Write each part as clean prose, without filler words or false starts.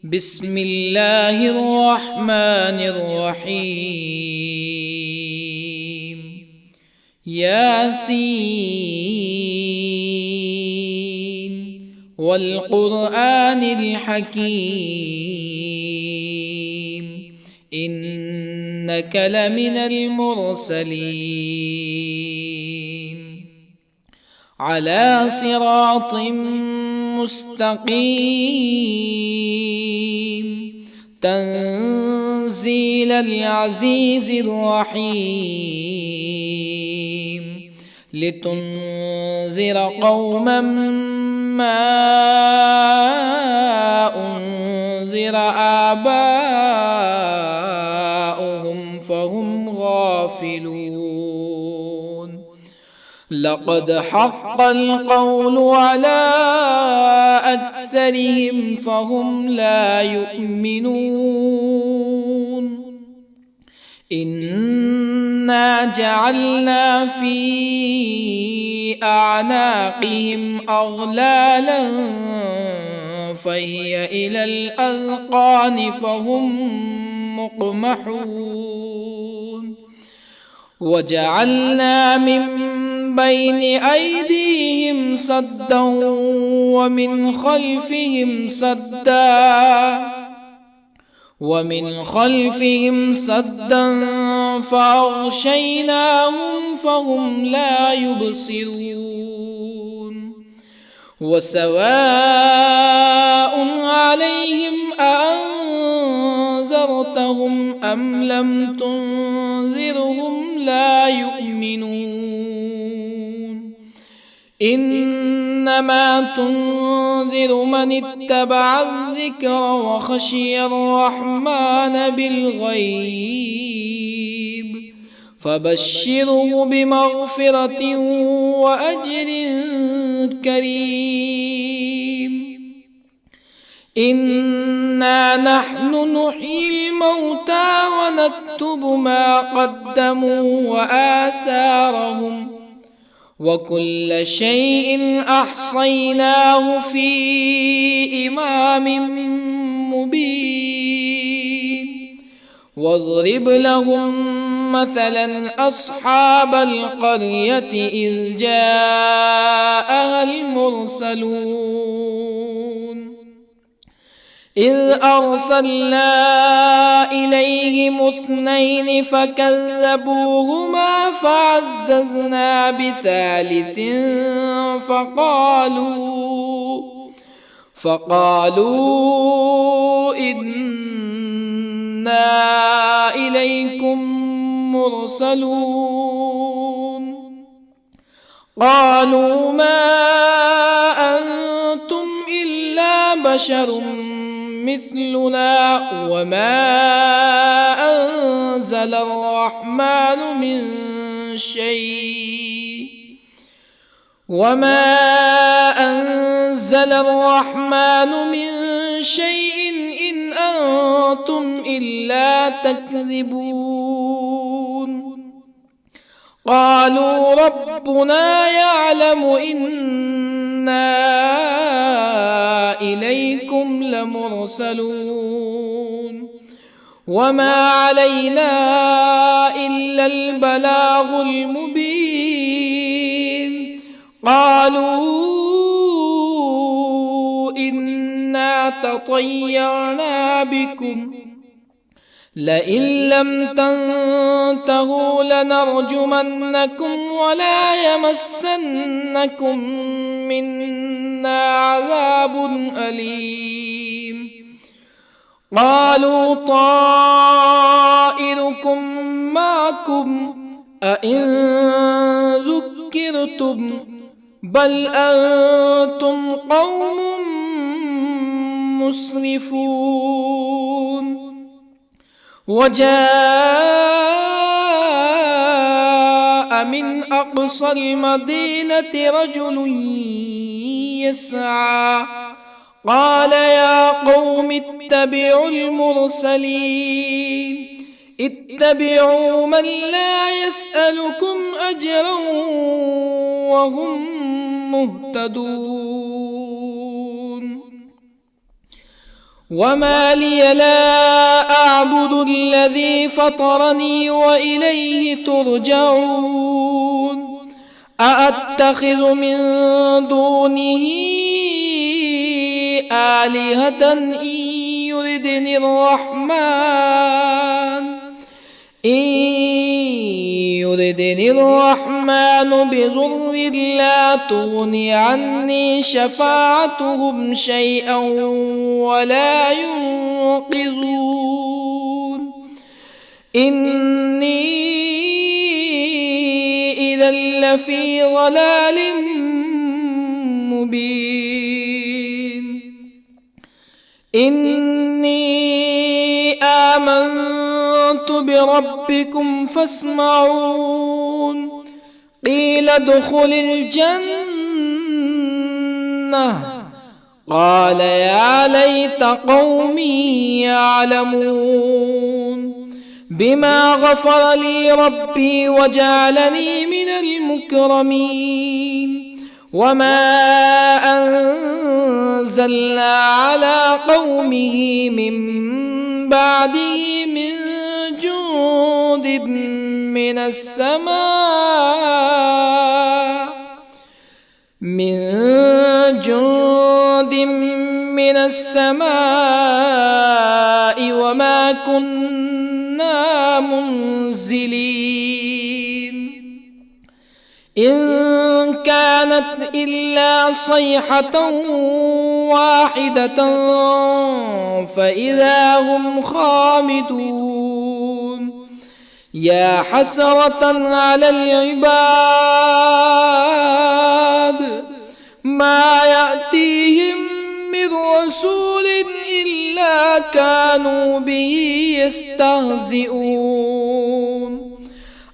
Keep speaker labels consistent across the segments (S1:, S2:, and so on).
S1: بسم الله الرحمن الرحيم. ياسين والقرآن الحكيم إنك لمن المرسلين على صراط مستقيم تنزيل العزيز الرحيم لتنذر قوما ما أنذر آباؤهم فهم غافلون. لقد حق القول على أكثرهم فهم لا يؤمنون. إنا جعلنا في أعناقهم أغلالا فهي إلى الأذقان فهم مقمحون. وجعلنا من بين أيديهم سدا ومن خلفهم سدا فأغشيناهم فهم لا يبصرون. وسواء عليهم أأنذرتهم أم لم تنذرهم لا يؤمنون. إنما تنذر من اتبع الذكر وخشي الرحمن بالغيب فبشره بمغفرة وأجر كريم. إنا نحن نحيي الموتى ونكتب ما قدموا وآثارهم وكل شيء أحصيناه في إمام مبين. واضرب لهم مثلا أصحاب القرية إذ جاءها المرسلون إذ أرسلنا إليهم اثنين فكذبوهما فعززنا بثالث فقالوا إنا إليكم مرسلون. قالوا ما أنتم إلا بشر مثلنا وما أنزل الرحمن من شيء إن أنتم إلا تكذبون. قالوا ربنا يعلم إنا إليكم لمرسلون وما علينا إلا البلاغ المبين. قالوا إنا تطيرنا بكم لئن لم تنتهوا لنرجمنكم ولا يمسنكم منا عذاب أليم. قالوا طائركم معكم أئن ذكرتم بل أنتم قوم مسرفون. وجاء من أقصى المدينة رجل يسعى قال يا قوم اتبعوا المرسلين اتبعوا من لا يسألكم أجرا وهم مهتدون. وما لي لا أعبد الذي فطرني وإليه ترجعون أأتخذ من دونه آلهة يردني الرحمن بضر لا تغن عني شفاعتهم شيئا ولا ينقذون إني إذا لفي ضلال مبين إني آمنت بربكم فاسمعون قيل ادخل الجنة قال يا ليت قومي يعلمون بما غفر لي ربي وجعلني من المكرمين وما أنزلنا على قومه من بعده من جند من السماء وما كنا منزلين إن كانت إلا صيحة واحدة فإذا هم خامدون يا حسرة على العباد ما يأتيهم من رسول إلا كانوا به يستهزئون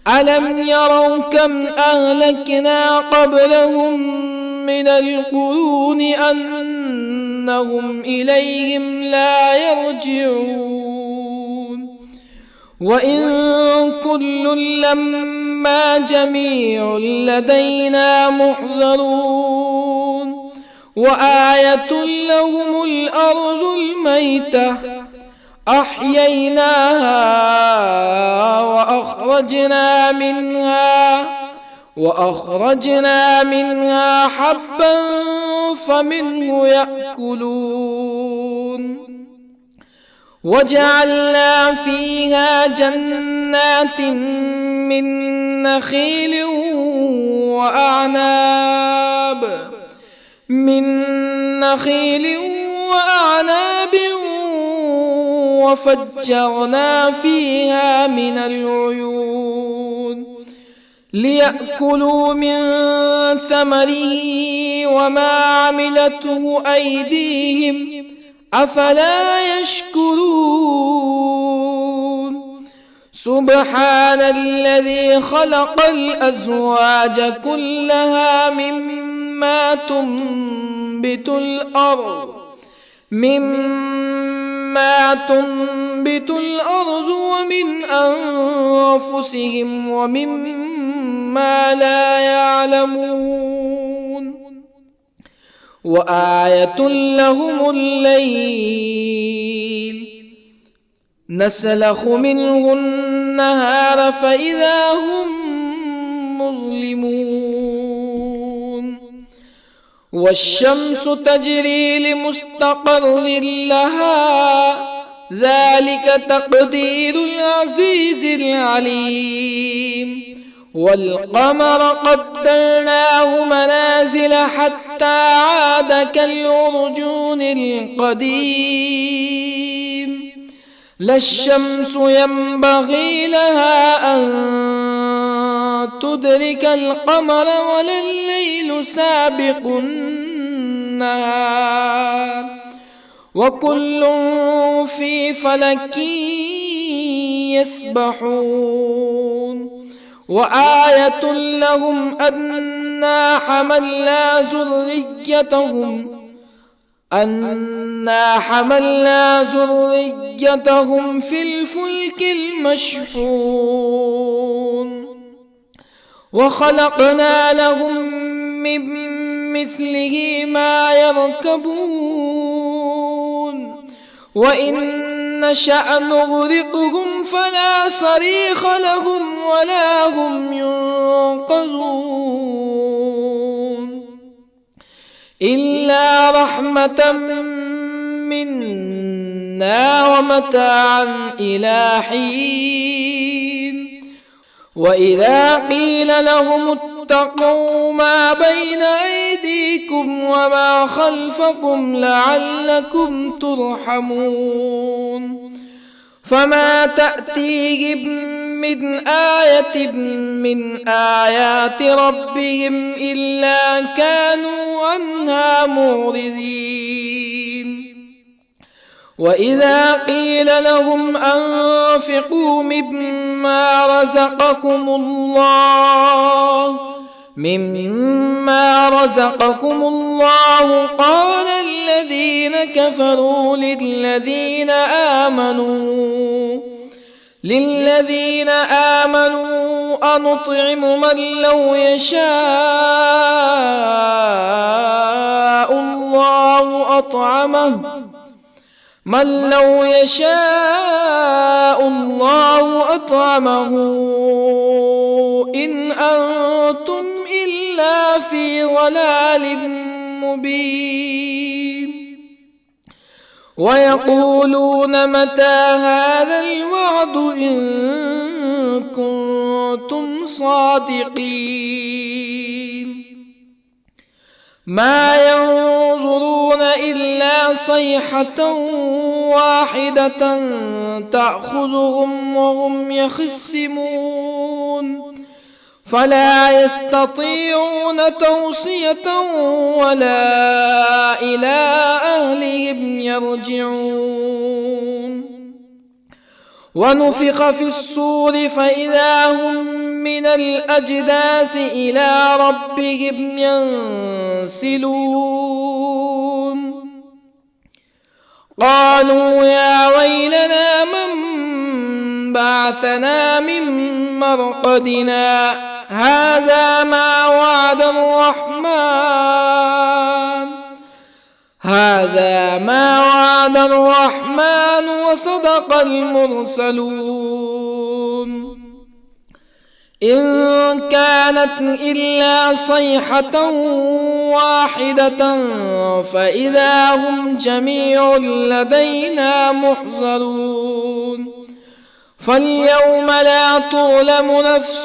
S1: ألم يروا كم أهلكنا قبلهم من القرون أنهم إليهم لا يرجعون وإن كل لما جميع لدينا محضرون وآية لهم الأرض الميتة أحييناها وأخرجنا منها حبا فمنه يأكلون وجعلنا فيها جنات من نخيل وأعناب وفجرنا فيها من العيون ليأكلوا من ثمره وما عملته أيديهم أفلا يشكرون سبحان الذي خلق الأزواج كلها مما تنبت الأرض ومن أنفسهم ومما لا يعلمون وآية لهم الليل نسلخ منه النهار فإذا هم مظلمون والشمس تجري لمستقر لها ذلك تقدير العزيز العليم والقمر قدرناه منازل حتى عاد كالعرجون القديم لا الشمس ينبغي لها أن تدرك القمر ولا الليل سابق النهار وكل في فلك يسبحون وآية لهم أنا حملنا ذريتهم في الفلك المشحون وخلقنا لهم من مثله ما يركبون وإن نشأ نغرقهم فلا صريخ لهم ولا هم ينقذون إلا رحمة منا ومتاعا إلى حين وإذا قيل لهم اتقوا ما بين أيديكم وما خلفكم لعلكم ترحمون فما تأتيهم من آية من آيات ربهم إلا كانوا عنها معرضين وإذا قيل لهم أنفقوا مما رزقكم الله قال الذين كفروا للذين آمنوا أنطعم من لو يشاء الله أطعمه إن أنتم إلا في ضلال مبين ويقولون متى هذا الوعد إن كنتم صادقين ما ينظرون إلا صيحة واحدة تأخذهم وهم يخصمون فلا يستطيعون توصية ولا إلى أهلهم يرجعون ونفخ في الصور فإذا هم من الأجداث إلى ربهم ينسلون قالوا يا ويلنا من بعثنا من مرقدنا هذا ما وعد الرحمن وصدق المرسلون إن كانت إلا صيحة واحدة فإذا هم جميع لدينا محضرون فاليوم لا تظلم نفس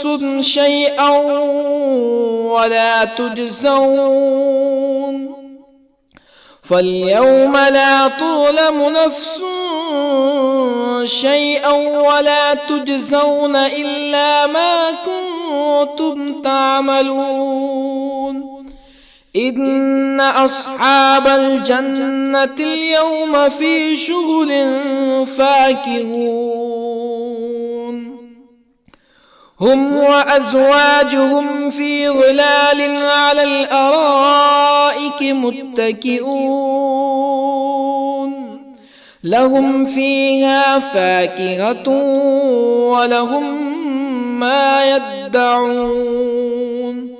S1: شيئا ولا تجزون إلا ما كنتم تعملون إن أصحاب الجنة اليوم في شغل فاكهون هم وأزواجهم في ظلال على الأرائك متكئون لهم فيها فاكهة ولهم ما يدعون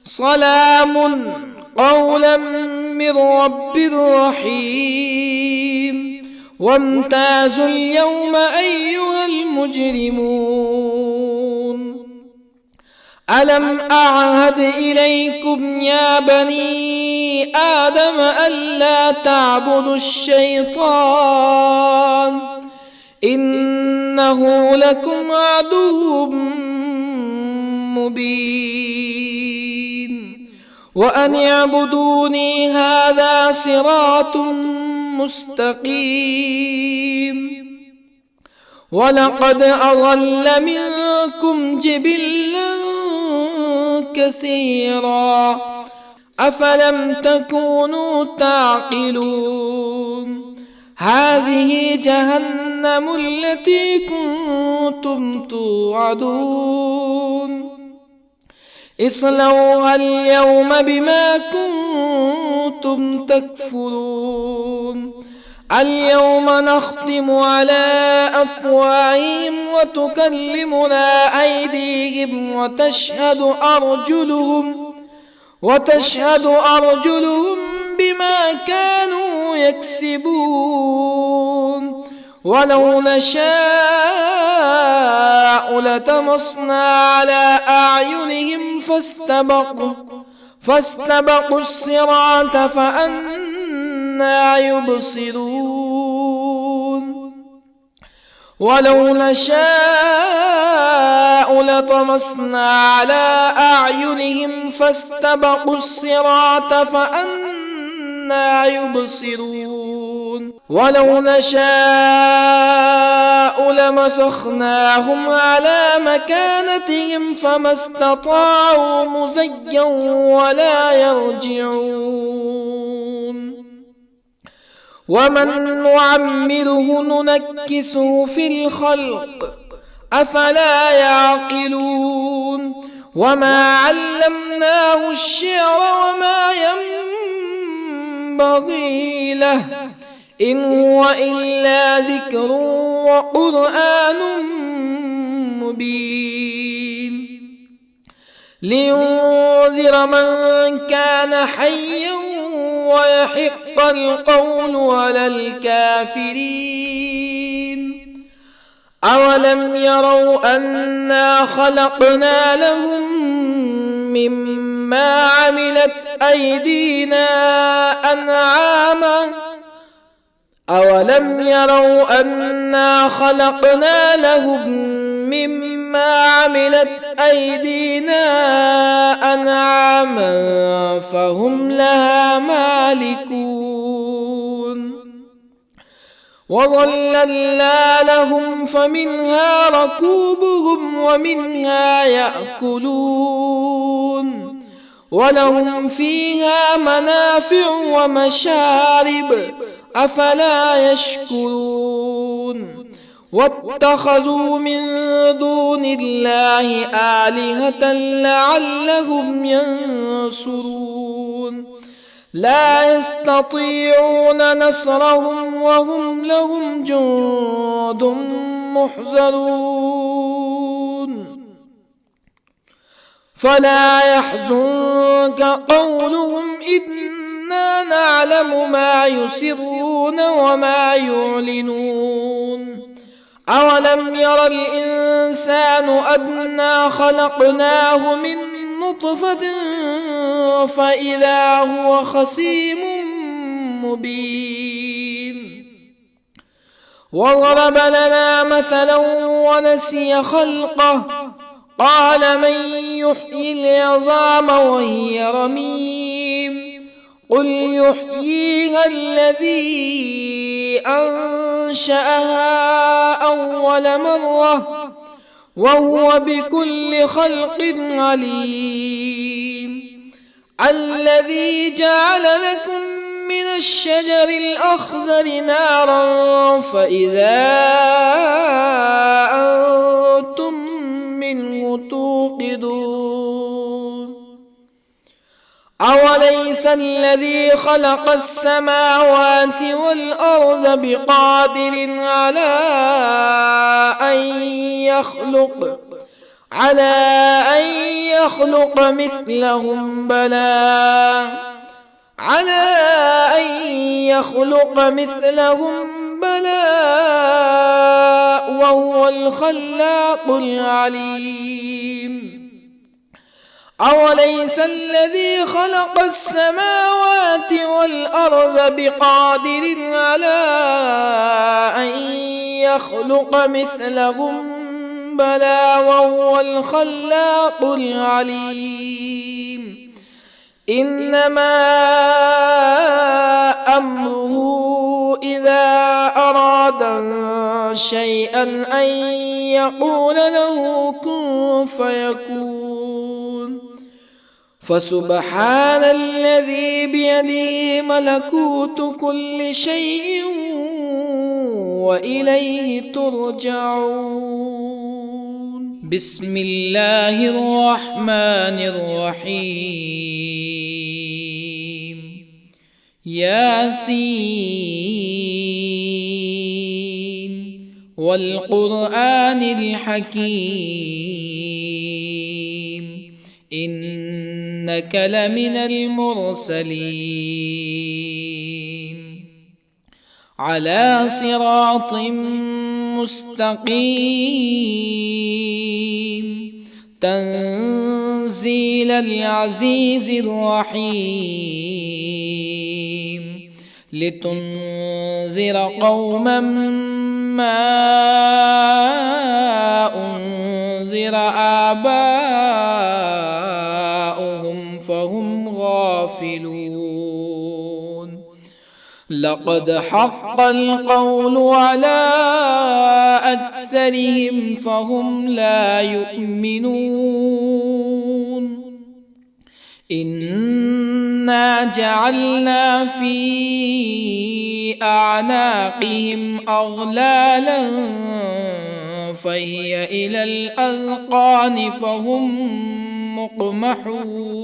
S1: سلام قولا من رب رحيم وامتازوا اليوم أيها المجرمون ألم أعهد إليكم يا بني آدم ألا تعبدوا الشيطان إنه لكم عدو مبين وأن اعبدوني هذا صراط مستقيم ولقد أضل منكم جبلا كثيرا أفلم تكونوا تعقلون هذه جهنم التي كنتم توعدون اصلوها اليوم بما كنتم تكفرون اليوم نختم على أفواههم وتكلمنا أيديهم وتشهد أرجلهم بما كانوا يكسبون ولو نشاء لطمسنا على أعينهم فاستبقوا الصراط فأنى يبصرون ولو نشاء لطمسنا على أعينهم فاستبقوا الصراط فأنى يبصرون ولو نشاء لمسخناهم على مكانتهم فما استطاعوا مزيا ولا يرجعون ومن نعمره ننكسه في الخلق أفلا يعقلون وما علمناه الشعر وما ينبغي له إن هو إلا ذكر وقرآن مبين لينذر من كان حيا ويحق القول على الكافرين أولم يروا أنا خلقنا لهم مما عملت أيدينا أنعاما أولم يروا أنا خلقنا لهم مما عملت أيدينا أنعاما فهم لها مالكون وظللنا لهم فمنها ركوبهم ومنها يأكلون ولهم فيها منافع ومشارب أفلا يشكرون واتخذوا من دون الله آلهة لعلهم ينصرون لا يستطيعون نصرهم وهم لهم جند محضرون فلا يحزنك قولهم إنا نعلم ما يسرون وما يعلنون أولم ير الإنسان أنا خلقناه من نطفة فإذا هو خصيم مبين وضرب لنا مثلا ونسي خلقه قال من يحيي العظام وهي رميم قل يحييها الذي أنشأها أول مرة وهو بكل خلق عليم الذي جعل لكم من الشجر الأخضر نارا فإذا أنتم منه توقدون أوليس الذي خلق السماوات والأرض بقادر على أن يخلق مثلهم بلى وهو الخلاق العليم أوليس الذي خلق السماوات والأرض بقادر على أن يخلق مثلهم بلى وهو الخلاق العليم إنما أمره إذا أراد شيئا أن يقول له كن فيكون فسبحان الذي بيده ملكوت كل شيء وإليه ترجعون بسم الله الرحمن الرحيم ياسين والقرآن الحكيم إنك إنك لمن المرسلين على صراط مستقيم تنزيل العزيز الرحيم لتنذر قوما ما أنذر آباؤهم فهم غافلون لقد حق القول على أكثرهم فهم لا يؤمنون إنا جعلنا في أعناقهم أغلالا فهي إلى الأذقان فهم مقمحون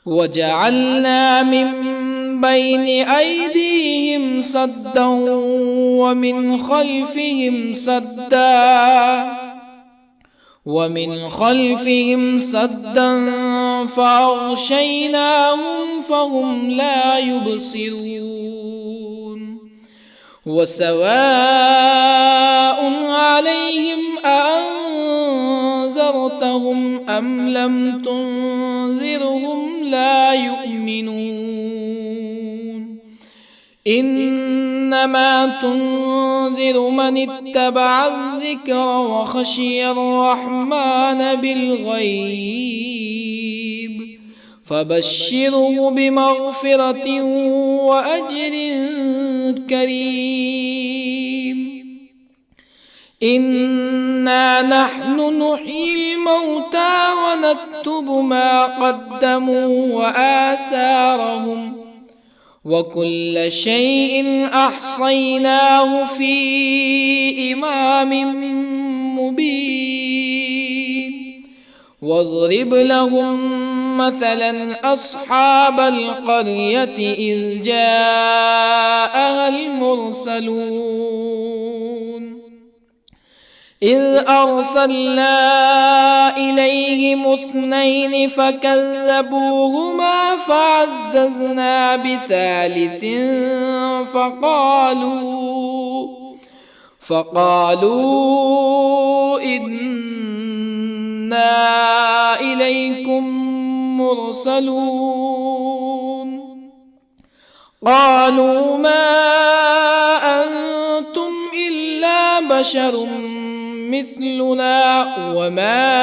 S1: وجعلنا من بين أيديهم سدا ومن خلفهم سدا فأغشيناهم فهم لا يبصرون وسواء عليهم أأنذرتهم أم لم تنذرهم لا يؤمنون إنما تنذر من اتبع الذكر وخشي الرحمن بالغيب فبشره بمغفرة وأجر كريم إنا نحن نحيي الموتى ونكتب ما قدموا وآثارهم وكل شيء أحصيناه في إمام مبين واضرب لهم مثلا أصحاب القرية إذ جاءها المرسلون إذ أرسلنا إليهم اثنين فكذبوهما فعززنا بثالث فقالوا إنا إليكم مرسلون قالوا ما أنتم إلا بشر مثلنا وما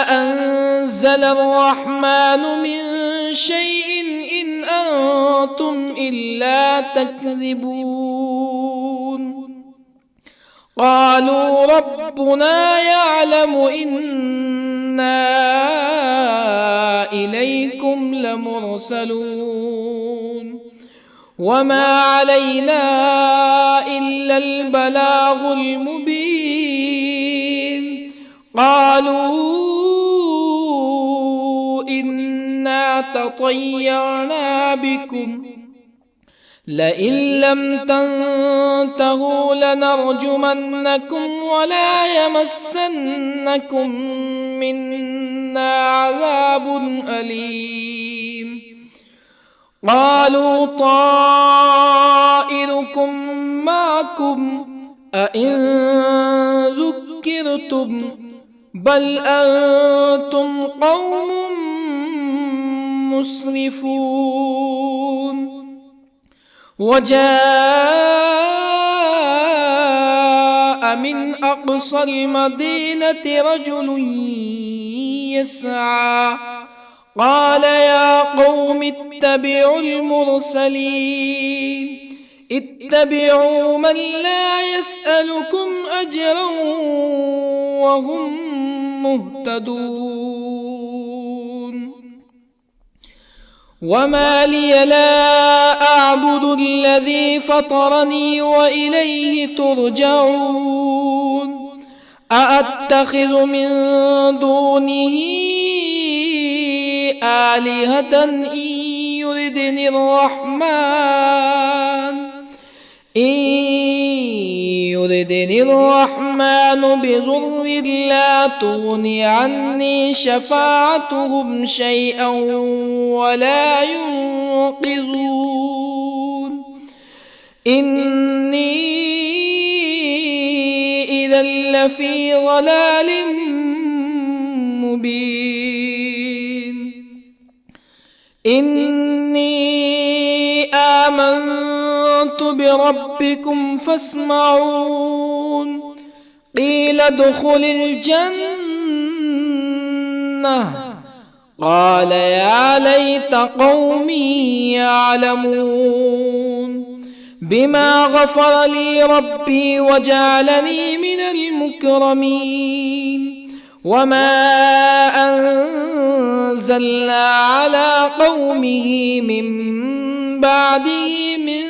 S1: أنزل الرحمن من شيء إن أنتم إلا تكذبون قالوا ربنا يعلم إنا إليكم لمرسلون وما علينا إلا البلاغ المبين قالوا إنا تطيرنا بكم لئن لم تنتهوا لنرجمنكم ولا يمسنكم منا عذاب أليم قالوا طائركم معكم أئن ذكرتم بل أنتم قوم مسرفون وجاء من أقصى المدينة رجل يسعى قال يا قوم اتبعوا المرسلين اتبعوا من لا يسألكم أجرا وهم مهتدون وما لي لا أعبد الذي فطرني وإليه ترجعون أأتخذ من دونه آلهة إن يردني الرحمن إن يردني الرحمن بضر لا تغن عني شفاعتهم شيئا ولا ينقذون إني إذا لفي ضلال مبين إني آمنت بربكم فاسمعون قيل ادخل الجنة قال يا ليت قومي يعلمون بما غفر لي ربي وجعلني من المكرمين وما أنزلنا على قومه من بعده من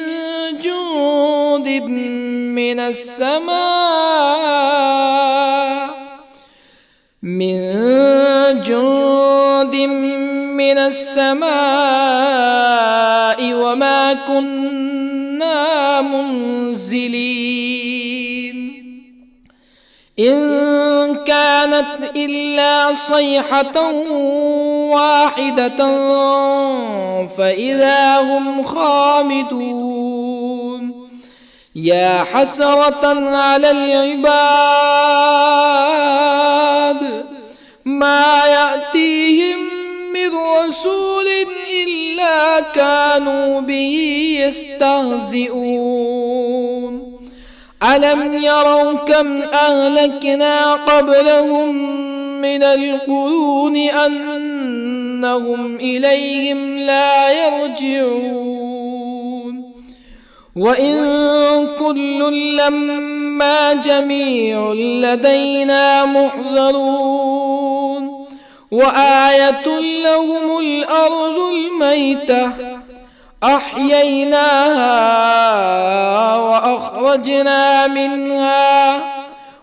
S1: جند من السماء وما كنا منزلين إن كانت إلا صيحة واحدة فإذا هم خامدون يا حسرة على العباد ما يأتيهم من رسول إلا كانوا به يستهزئون ألم يروا كم أهلكنا قبلهم من القرون أنهم إليهم لا يرجعون وإن كل لما جميع لدينا محضرون وآية لهم الأرض الميتة أحييناها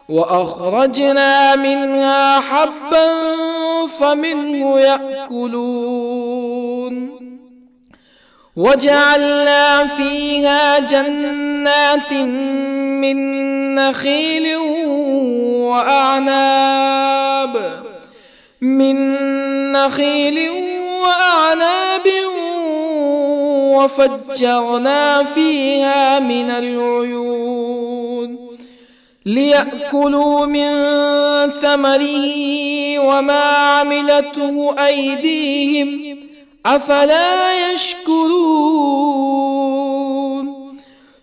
S1: وأخرجنا منها حبا فمنه يأكلون وجعلنا فيها جنات من نخيل وأعناب وفجرنا فيها من العيون ليأكلوا من ثمره وما عملته أيديهم أفلا يشكرون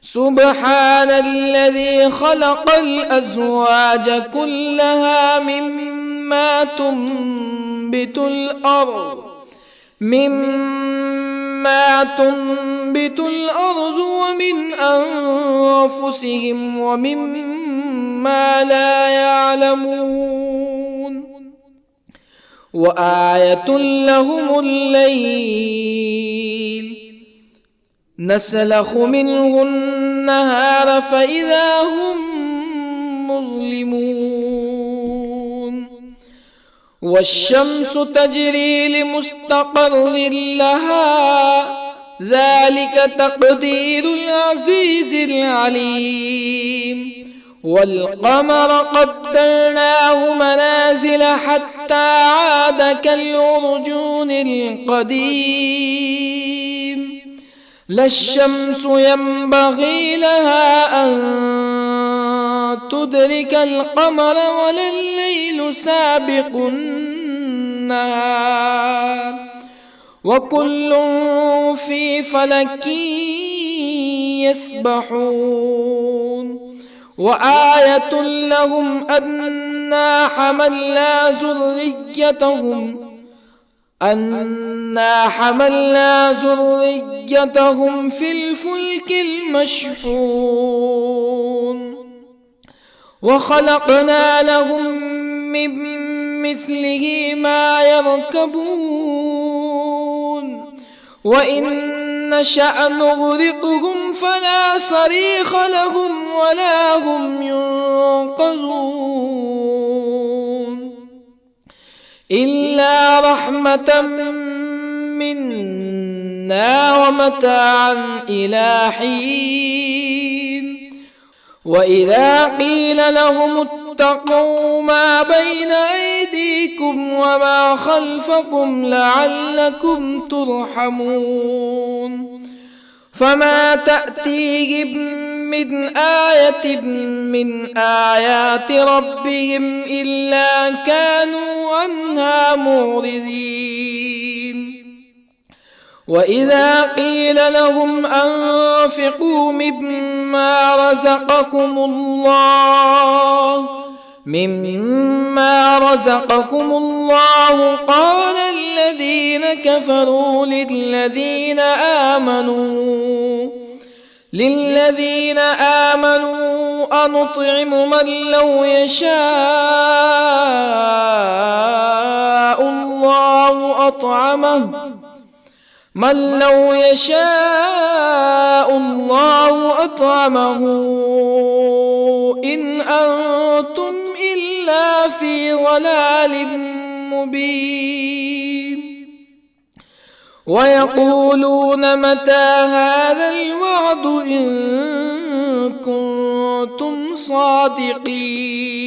S1: سبحان الذي خلق الأزواج كلها مما تنبت الأرض ومن أنفسهم ومما لا يعلمون وآية لهم الليل نسلخ منه النهار فإذا هم مظلمون والشمس تجري لمستقر لها ذلك تقدير العزيز العليم والقمر قدرناه منازل حتى عاد كالعرجون القديم لا الشمس ينبغي لها أن تدرك القمر ولا الليل سابق النهار وكل في فلك يسبحون وآية لهم أنا حملنا ذريتهم في الفلك المشحون وخلقنا لهم من مثله ما يركبون وإن نشأ نغرقهم فلا صريخ لهم ولا هم ينقذون إلا رحمة منا ومتاعا إلى حين وإذا قيل لهم اتقوا ما بين أيديكم وما خلفكم لعلكم ترحمون فما تأتيهم من آية من آيات ربهم إلا كانوا عنها معرضين وإذا قيل لهم أنفقوا مما رزقكم الله قال الذين كفروا للذين آمنوا أنطعم من لو يشاء الله أطعمه إن أنتم إلا في ضلال مبين ويقولون متى هذا الوعد إن كنتم صادقين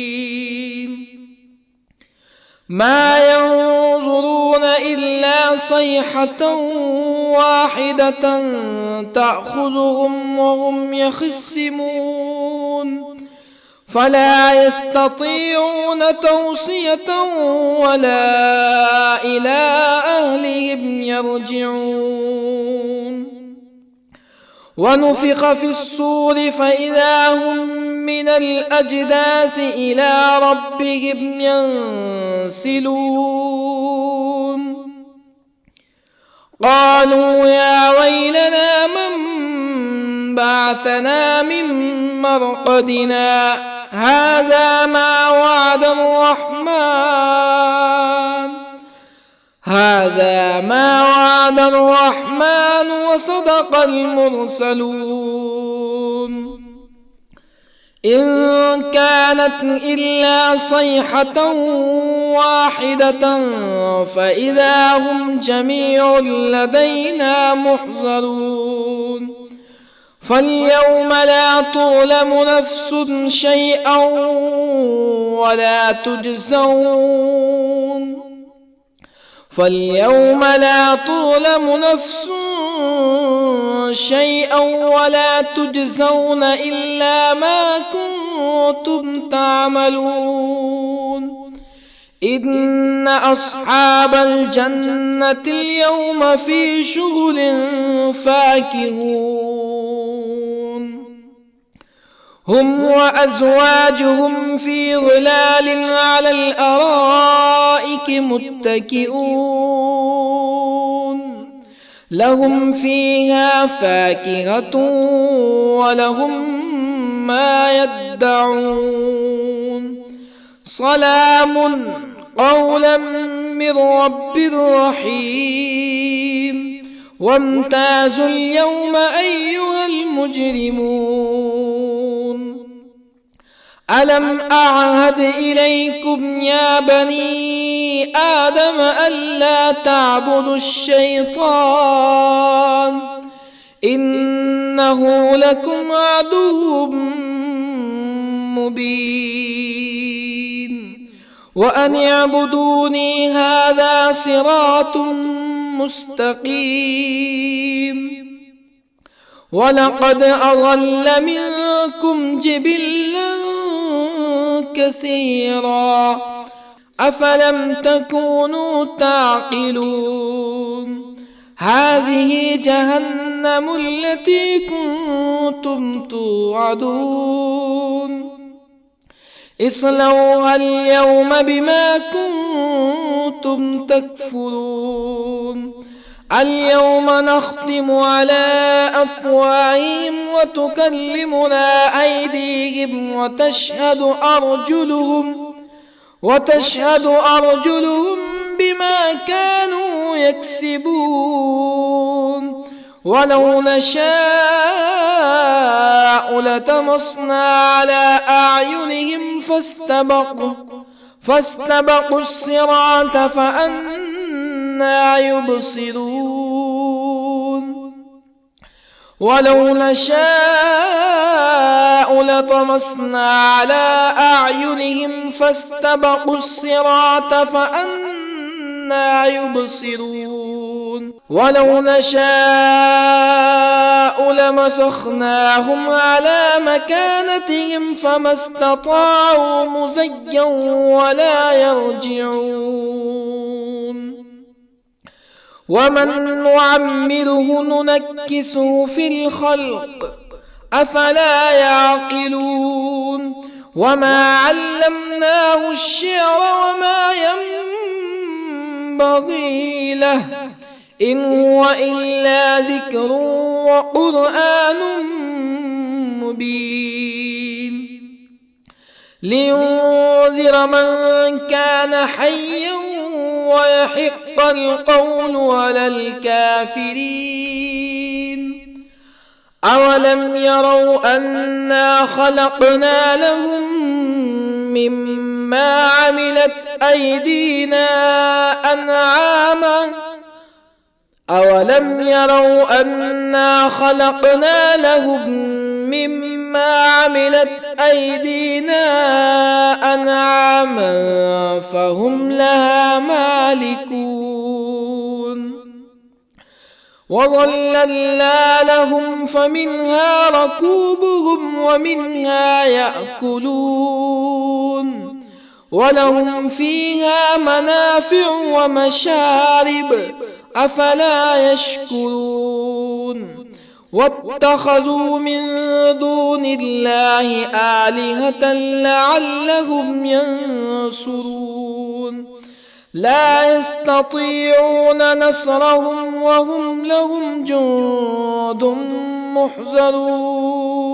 S1: ما ينظرون إلا صيحة واحدة تأخذهم وهم يخصمون فلا يستطيعون توصية ولا إلى أهلهم يرجعون ونفخ في الصور فإذا هم من الأجداث إلى ربهم ينسلون قالوا يا ويلنا من بعثنا من مرقدنا هذا ما وعد الرحمن وصدق المرسلون إن كانت إلا صيحة واحدة فإذا هم جميع لدينا محضرون فاليوم لا تظلم نفس شيئا ولا تجزون إلا ما كنتم تعملون إن أصحاب الجنة اليوم في شغل فاكهون هم وأزواجهم في ظلال على الأرائك متكئون لهم فيها فاكهة ولهم ما يدعون سلام قولا من رب رحيم وامتازوا اليوم أيها المجرمون ألم أعهد إليكم يا بني آدم ألا تعبدوا الشيطان إنه لكم عدو مبين وأن اعبدوني هذا صراط مستقيم ولقد أضل منكم جبلا كثيرا أفلم تكونوا تعقلون هذه جهنم التي كنتم توعدون اصلوها اليوم بما كنتم تكفرون اليوم نختم على أفواههم وتكلمنا أيديهم وتشهد أرجلهم بما كانوا يكسبون ولو نشاء لطمسنا على أعينهم فاستبقوا الصراط فأنى يبصرون ولو نشاء لطمسنا على أعينهم فاستبقوا الصراط فأنى يبصرون ولو نشاء لمسخناهم على مكانتهم فما استطاعوا مزيا ولا يرجعون ومن نعمره ننكسه في الخلق أفلا يعقلون وما علمناه الشعر وما ينبغي له إن هو إلا ذكر وقرآن مبين لينذر من كان حيا ويحق القول على الكافرين أولم يروا أنا خلقنا لهم مما عملت أيدينا أنعاما أولم يروا أنا خلقنا لهم مما عملت أيدينا أنعاما فهم لها مالكون وظللنا لهم فمنها ركوبهم ومنها يأكلون ولهم فيها منافع ومشارب أفلا يشكرون واتخذوا من دون الله آلهة لعلهم ينصرون لا يستطيعون نصرهم وهم لهم جند محضرون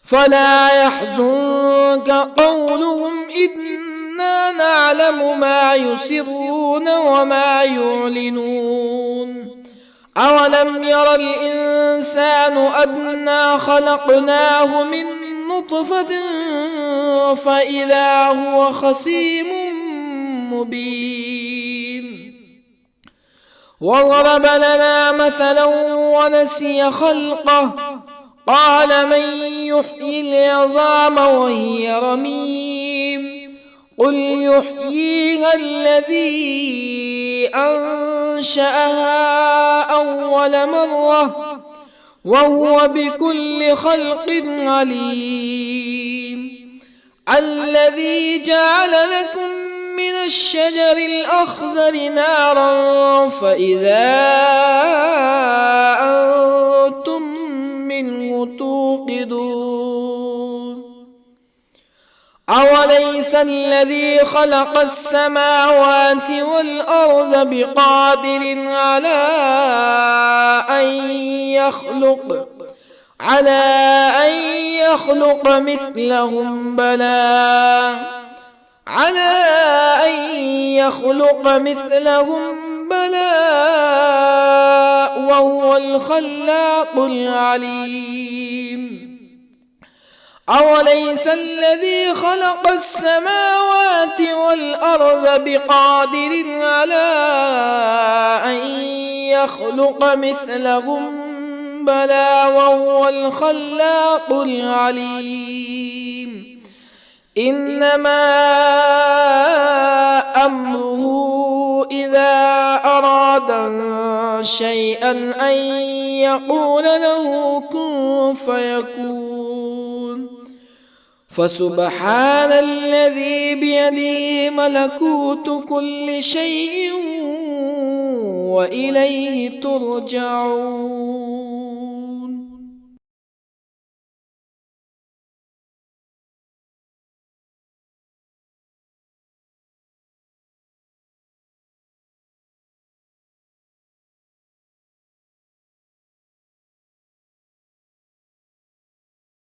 S1: فلا يحزنك قولهم إنا نعلم ما يسرون وما يعلنون أولم ير الإنسان أنا خلقناه من نطفة فإذا هو خصيم مبين وضرب لنا مثلا ونسي خلقه قال من يحيي العظام وهي رميم قل يحييها الذي أنشأها أول مرة وهو بكل خلق عليم الذي جعل لكم من الشجر الأخضر نارا فإذا أنتم منه توقدون أوليس الذي خلق السماوات والأرض بقادر على أن يخلق مثلهم بلى وهو الخلاق العليم أوليس الذي خلق السماوات والأرض بقادر على أن يخلق مثلهم بلى وهو الخلاق العليم إنما أمره إذا أراد شيئا أن يقول له كن فيكون فسبحان الذي بيده ملكوت كل شيء وإليه ترجعون